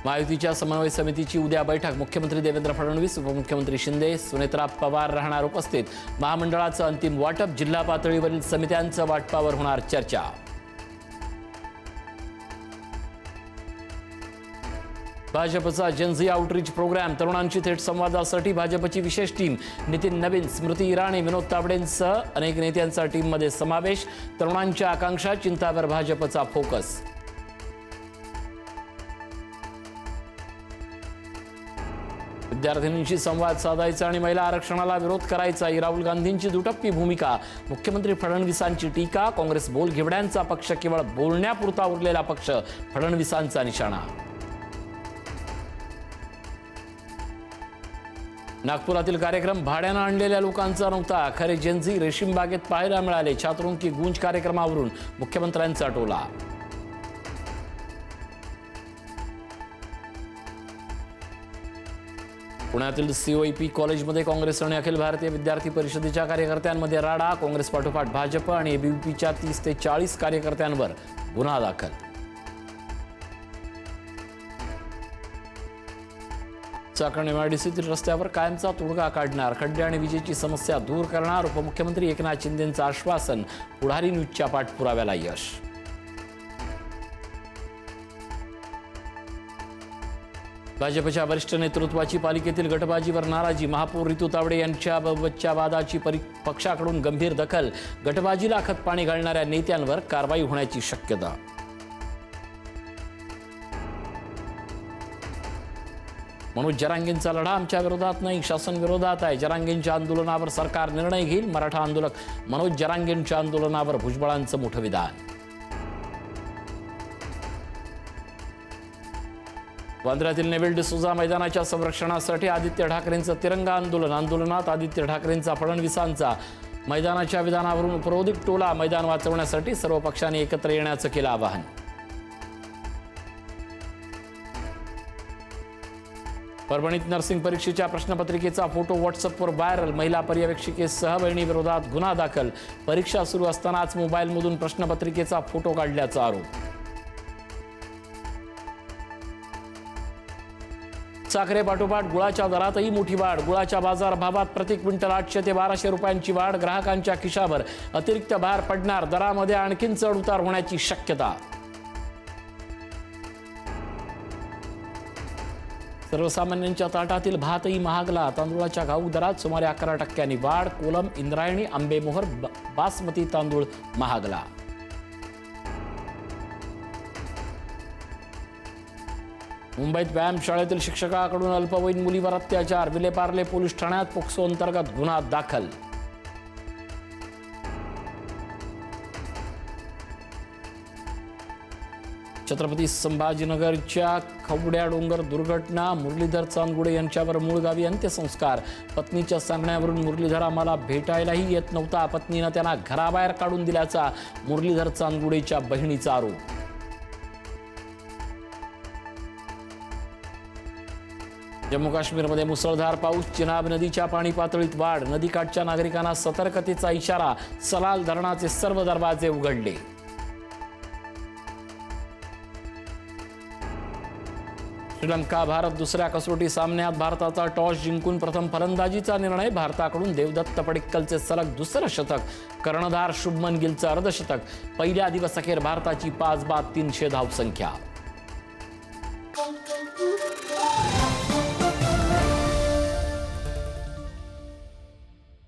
महायुतीच्या समन्वय समितीची उद्या बैठक. मुख्यमंत्री देवेंद्र फडणवीस, उपमुख्यमंत्री शिंदे, सुनेत्रा पवार राहणार उपस्थित. महामंडळाचं अंतिम वाटप, जिल्हा पातळीवरील समित्यांचं वाटपावर होणार चर्चा. भाजपचा जनझी आउटरीच प्रोग्राम. तरुणांची थेट संवादासाठी भाजपची विशेष टीम. नितीन नवीन, स्मृती इराणी, विनोद तावडेंसह अनेक नेत्यांचा टीममध्ये समावेश. तरुणांच्या आकांक्षा चिंतावर भाजपचा फोकस. विद्यार्थिनींशी संवाद साधायचा आणि महिला आरक्षणाला विरोध करायचा ही राहुल गांधींची दुटप्पी भूमिका. मुख्यमंत्री फडणवीसांची टीका. काँग्रेस बोलघेवड्यांचा पक्ष केवळ बोलण्यापुरता उरलेला पक्ष, फडणवीसांचा निशाणा. नागपुरातील कार्यक्रम भाड्यानं आणलेल्या लोकांचा नव्हता. खरे जेनझी रेशीम बागेत पाहायला मिळाले. छात्रों की गूंज कार्यक्रमावरून मुख्यमंत्र्यांचा टोला. पुण्यातील सीओईपी कॉलेजमध्ये काँग्रेस आणि अखिल भारतीय विद्यार्थी परिषदेच्या कार्यकर्त्यांमध्ये राडा. काँग्रेस पाठोपाठ भाजप आणि एबीव्हीपीच्या 30 ते 40 कार्यकर्त्यांवर गुन्हा दाखल. चाकण एमआयडीसीतील रस्त्यावर कायमचा तोडगा काढणार. खड्डे आणि विजेची समस्या दूर करणार. उपमुख्यमंत्री एकनाथ शिंदेंचं आश्वासन. पुढारी न्यूजच्या पाठपुराव्याला यश. भाजपच्या वरिष्ठ नेतृत्वाची पालिकेतील गटबाजीवर नाराजी. महापौर रितू तावडे यांच्याबाबतच्या वादाची पक्षाकडून गंभीर दखल. गटबाजीला खतपाणी घालणाऱ्या नेत्यांवर कारवाई होण्याची शक्यता. मनोज जरांगेंचा लढा आमच्या विरोधात नाही, शासन विरोधात आहे. जरांगेंच्या आंदोलनावर सरकार निर्णय घेईल. मराठा आंदोलक मनोज जरांगेंच्या आंदोलनावर भुजबळांचं मोठं विधान. वांद्र्यातील नेव्हिल डिसोजा मैदानाच्या संरक्षणासाठी आदित्य ठाकरेंचं तिरंगा आंदोलन. आंदोलनात आदित्य ठाकरेंचा, फडणवीसांचा. मैदानाच्या विधानावरून उपरोधिक टोला. मैदान वाचवण्यासाठी सर्व पक्षांनी एकत्र येण्याचं केलं आवाहन. परभणीत नर्सिंग परीक्षेच्या प्रश्नपत्रिकेचा फोटो व्हॉट्सअपवर व्हायरल. महिला पर्यवेक्षिकेसह बहिणीविरोधात गुन्हा दाखल. परीक्षा सुरू असतानाच मोबाईलमधून प्रश्नपत्रिकेचा फोटो काढल्याचा आरोप. साखरेपाठोपाठ गुळाच्या दरातही मोठी वाढ. गुळाच्या बाजारभावात प्रति क्विंटल 800 ते 1200 रुपयांची वाढ. ग्राहकांच्या खिशावर अतिरिक्त भार पडणार. दरामध्ये आणखीन चढउतार होण्याची शक्यता. सर्वसामान्यांच्या ताटातील भातही महागला. तांदूळाच्या घाऊक दरात सुमारे 11% वाढ. कोलम, इंद्रायणी, आंबेमोहर, बासमती तांदूळ महागला. मुंबईत व्यायामशाळेतील शिक्षकाकडून अल्पवयीन मुलीवर अत्याचार. विलेपार्ले पोलीस ठाण्यात पोक्सो अंतर्गत गुन्हा दाखल. छत्रपती संभाजीनगरच्या खवड्या डोंगर दुर्घटना. मुरलीधर चांदगुडे यांच्यावर मूळगावी अंत्यसंस्कार. पत्नीच्या सांगण्यावरून मुरलीधर आम्हाला भेटायलाही येत नव्हता. पत्नीनं त्यांना घराबाहेर काढून दिल्याचा मुरलीधर चांदगुडेच्या बहिणीचा आरोप. जम्मू काश्मीरमध्ये मुसळधार पाऊस. चिनाब नदीच्या पाणी पातळीत वाढ. नदीकाठच्या नागरिकांना सतर्कतेचा इशारा. सलाल धरणाचे सर्व दरवाजे उघडले. श्रीलंका भारत दुसऱ्या कसोटी सामन्यात भारताचा टॉस जिंकून प्रथम फलंदाजीचा निर्णय. भारताकडून देवदत्त पडिक्कलचे सलग दुसरं शतक. कर्णधार शुभमन गिलचं अर्धशतक. पहिल्या दिवसअखेर भारताची 5 बाद 300 धावसंख्या.